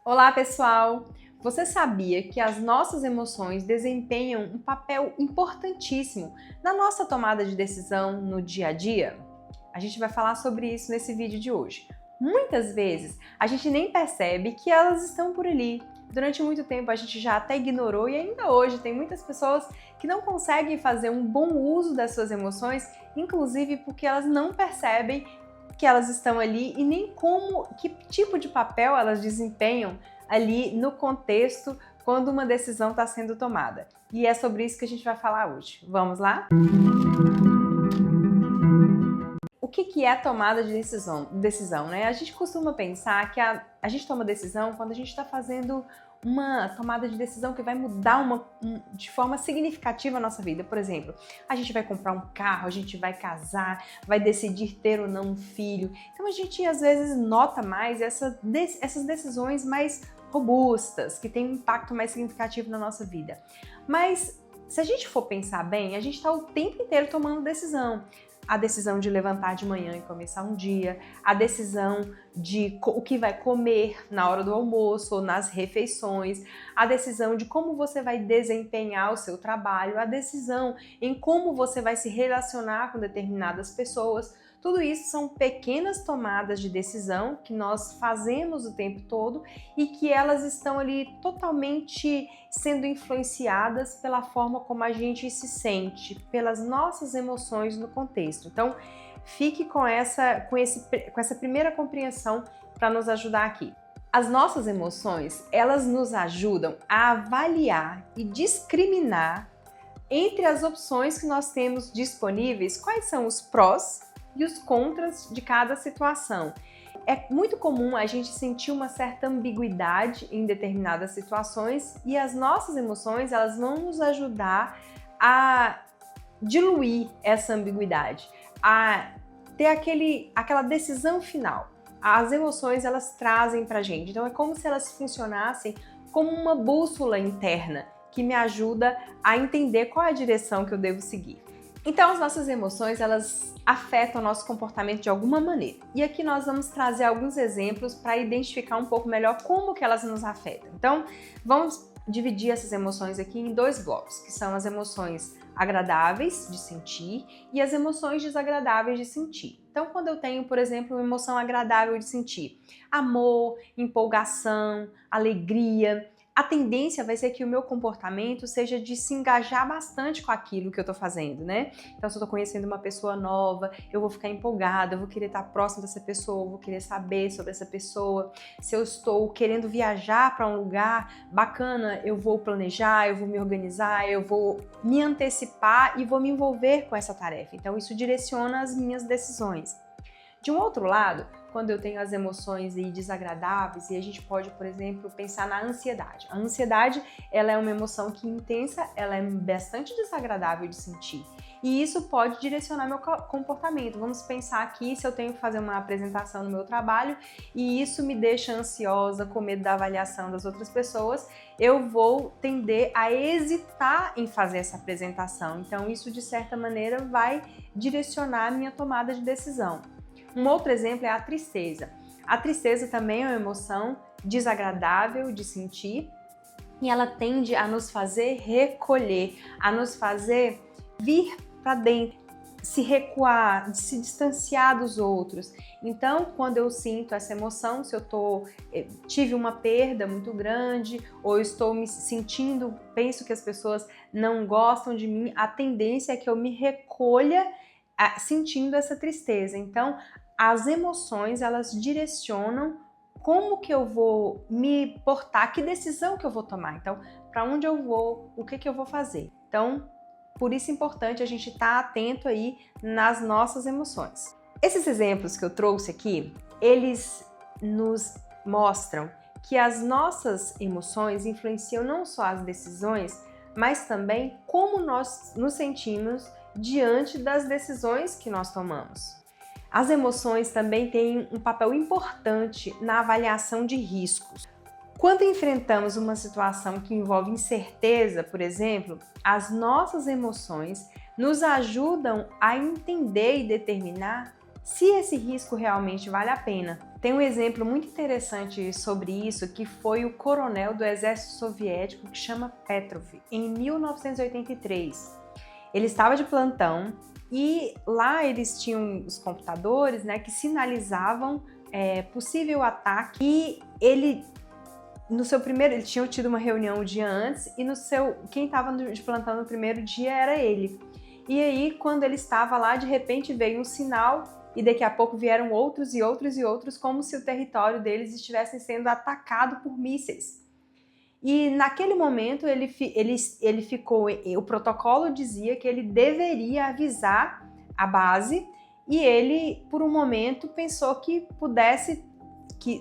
Olá, pessoal! Você sabia que as nossas emoções desempenham um papel importantíssimo na nossa tomada de decisão no dia a dia? A gente vai falar sobre isso nesse vídeo de hoje. Muitas vezes a gente nem percebe que elas estão por ali. Durante muito tempo a gente já até ignorou e ainda hoje tem muitas pessoas que não conseguem fazer um bom uso das suas emoções, inclusive porque elas não percebem que elas estão ali e nem que tipo de papel elas desempenham ali no contexto quando uma decisão está sendo tomada. E é sobre isso que a gente vai falar hoje. Vamos lá? O que é tomada de decisão, né? A gente costuma pensar que a gente toma decisão quando a gente está fazendo uma tomada de decisão que vai mudar de forma significativa a nossa vida. Por exemplo, a gente vai comprar um carro, a gente vai casar, vai decidir ter ou não um filho. Então a gente às vezes nota mais essas decisões mais robustas, que têm um impacto mais significativo na nossa vida. Mas se a gente for pensar bem, a gente está o tempo inteiro tomando decisão. A decisão de levantar de manhã e começar um dia, a decisão de o que vai comer na hora do almoço ou nas refeições, a decisão de como você vai desempenhar o seu trabalho, a decisão em como você vai se relacionar com determinadas pessoas. Tudo isso são pequenas tomadas de decisão que nós fazemos o tempo todo e que elas estão ali totalmente sendo influenciadas pela forma como a gente se sente, pelas nossas emoções no contexto. Então, fique com essa primeira compreensão para nos ajudar aqui. As nossas emoções, elas nos ajudam a avaliar e discriminar entre as opções que nós temos disponíveis, quais são os prós e os contras de cada situação. É muito comum a gente sentir uma certa ambiguidade em determinadas situações e as nossas emoções, elas vão nos ajudar a diluir essa ambiguidade, a ter aquela decisão final. As emoções, elas trazem pra gente, então é como se elas funcionassem como uma bússola interna que me ajuda a entender qual é a direção que eu devo seguir. Então, as nossas emoções, elas afetam o nosso comportamento de alguma maneira. E aqui nós vamos trazer alguns exemplos para identificar um pouco melhor como que elas nos afetam. Então, vamos dividir essas emoções aqui em dois blocos, que são as emoções agradáveis de sentir e as emoções desagradáveis de sentir. Então, quando eu tenho, por exemplo, uma emoção agradável de sentir, amor, empolgação, alegria, a tendência vai ser que o meu comportamento seja de se engajar bastante com aquilo que eu tô fazendo, né? Então, se eu tô conhecendo uma pessoa nova, eu vou ficar empolgada, eu vou querer estar próximo dessa pessoa, eu vou querer saber sobre essa pessoa. Se eu estou querendo viajar para um lugar bacana, eu vou planejar, eu vou me organizar, eu vou me antecipar e vou me envolver com essa tarefa. Então, isso direciona as minhas decisões. De um outro lado, quando eu tenho as emoções desagradáveis, e a gente pode, por exemplo, pensar na ansiedade. A ansiedade, ela é uma emoção que é intensa, ela é bastante desagradável de sentir. E isso pode direcionar meu comportamento. Vamos pensar aqui se eu tenho que fazer uma apresentação no meu trabalho e isso me deixa ansiosa, com medo da avaliação das outras pessoas, eu vou tender a hesitar em fazer essa apresentação. Então, isso, de certa maneira, vai direcionar a minha tomada de decisão. Um outro exemplo é a tristeza. A tristeza também é uma emoção desagradável de sentir e ela tende a nos fazer recolher, a nos fazer vir para dentro, se recuar, se distanciar dos outros. Então, quando eu sinto essa emoção, se eu tive uma perda muito grande ou eu estou me sentindo, penso que as pessoas não gostam de mim, a tendência é que eu me recolha sentindo essa tristeza. Então, as emoções, elas direcionam como que eu vou me portar, que decisão que eu vou tomar. Então, para onde eu vou, o que eu vou fazer. Então, por isso é importante a gente estar atento aí nas nossas emoções. Esses exemplos que eu trouxe aqui, eles nos mostram que as nossas emoções influenciam não só as decisões, mas também como nós nos sentimos diante das decisões que nós tomamos. As emoções também têm um papel importante na avaliação de riscos. Quando enfrentamos uma situação que envolve incerteza, por exemplo, as nossas emoções nos ajudam a entender e determinar se esse risco realmente vale a pena. Tem um exemplo muito interessante sobre isso, que foi o coronel do exército soviético que chama Petrov, em 1983. Ele estava de plantão e lá eles tinham os computadores, né, que sinalizavam possível ataque, e ele tinha tido uma reunião o dia antes e quem estava de plantão no primeiro dia era ele. E aí, quando ele estava lá, de repente veio um sinal e daqui a pouco vieram outros e outros e outros, como se o território deles estivesse sendo atacado por mísseis. E naquele momento ele ficou, o protocolo dizia que ele deveria avisar a base, e ele, por um momento, pensou que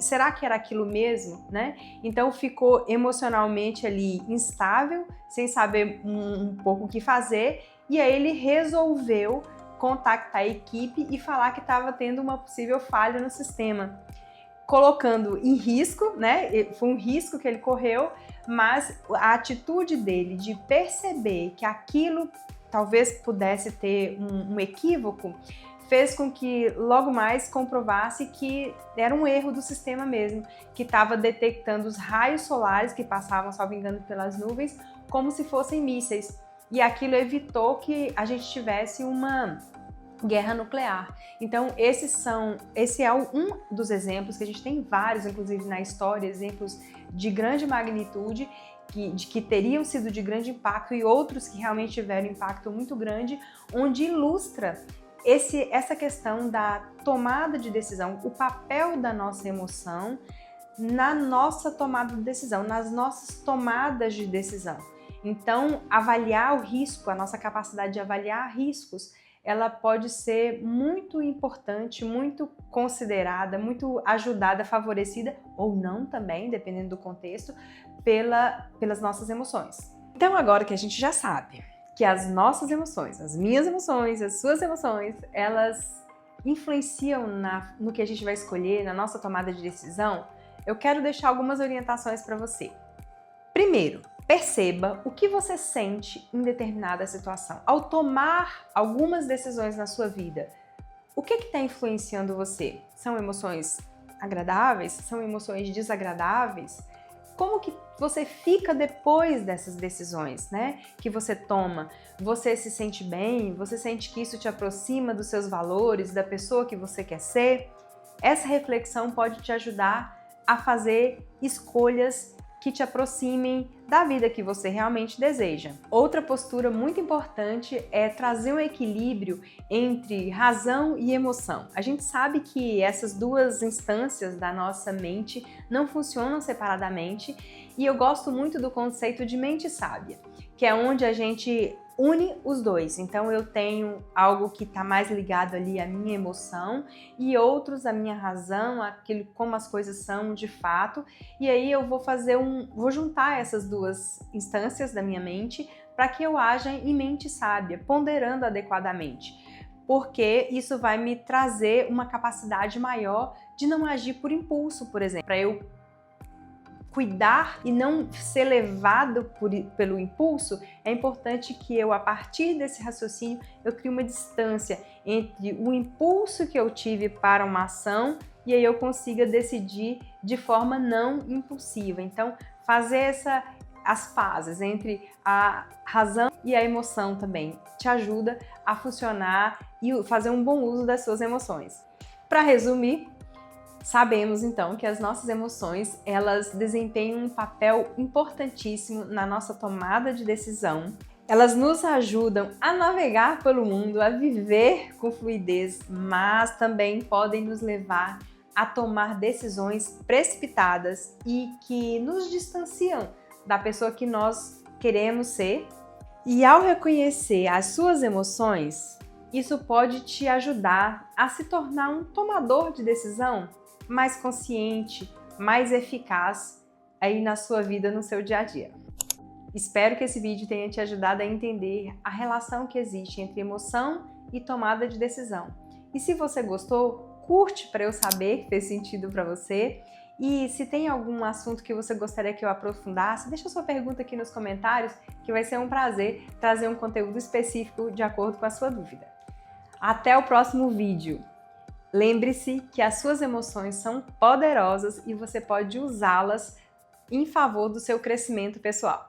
será que era aquilo mesmo, né? Então ficou emocionalmente ali instável, sem saber um pouco o que fazer, e aí ele resolveu contactar a equipe e falar que estava tendo uma possível falha no sistema, colocando em risco, né? Foi um risco que ele correu, mas a atitude dele de perceber que aquilo talvez pudesse ter um equívoco, fez com que logo mais comprovasse que era um erro do sistema mesmo, que estava detectando os raios solares que passavam, salvo engano, pelas nuvens, como se fossem mísseis. E aquilo evitou que a gente tivesse uma guerra nuclear. Então, esse é um dos exemplos, que a gente tem vários, inclusive na história, exemplos de grande magnitude, que teriam sido de grande impacto, e outros que realmente tiveram impacto muito grande, onde ilustra essa questão da tomada de decisão, o papel da nossa emoção na nossa tomada de decisão, nas nossas tomadas de decisão. Então, avaliar o risco, a nossa capacidade de avaliar riscos, ela pode ser muito importante, muito considerada, muito ajudada, favorecida, ou não também, dependendo do contexto, pelas nossas emoções. Então, agora que a gente já sabe que as nossas emoções, as minhas emoções, as suas emoções, elas influenciam no que a gente vai escolher, na nossa tomada de decisão, eu quero deixar algumas orientações para você. Primeiro, perceba o que você sente em determinada situação. Ao tomar algumas decisões na sua vida, o que está influenciando você? São emoções agradáveis? São emoções desagradáveis? Como que você fica depois dessas decisões, né, que você toma? Você se sente bem? Você sente que isso te aproxima dos seus valores, da pessoa que você quer ser? Essa reflexão pode te ajudar a fazer escolhas que te aproximem da vida que você realmente deseja. Outra postura muito importante é trazer um equilíbrio entre razão e emoção. A gente sabe que essas duas instâncias da nossa mente não funcionam separadamente, e eu gosto muito do conceito de mente sábia, que é onde a gente une os dois. Então eu tenho algo que está mais ligado ali à minha emoção e outros à minha razão, aquilo como as coisas são de fato. E aí eu vou juntar essas duas instâncias da minha mente para que eu haja em mente sábia, ponderando adequadamente. Porque isso vai me trazer uma capacidade maior de não agir por impulso, por exemplo. Para eu cuidar e não ser levado pelo impulso, é importante que eu, a partir desse raciocínio, eu crie uma distância entre o impulso que eu tive para uma ação e aí eu consiga decidir de forma não impulsiva. Então, fazer as pazes entre a razão e a emoção também te ajuda a funcionar e fazer um bom uso das suas emoções. Para resumir, sabemos então que as nossas emoções, elas desempenham um papel importantíssimo na nossa tomada de decisão. Elas nos ajudam a navegar pelo mundo, a viver com fluidez, mas também podem nos levar a tomar decisões precipitadas e que nos distanciam da pessoa que nós queremos ser. E ao reconhecer as suas emoções, isso pode te ajudar a se tornar um tomador de decisão mais consciente, mais eficaz aí na sua vida, no seu dia a dia. Espero que esse vídeo tenha te ajudado a entender a relação que existe entre emoção e tomada de decisão. E se você gostou, curte para eu saber que fez sentido para você. E se tem algum assunto que você gostaria que eu aprofundasse, deixa sua pergunta aqui nos comentários, que vai ser um prazer trazer um conteúdo específico de acordo com a sua dúvida. Até o próximo vídeo! Lembre-se que as suas emoções são poderosas e você pode usá-las em favor do seu crescimento pessoal.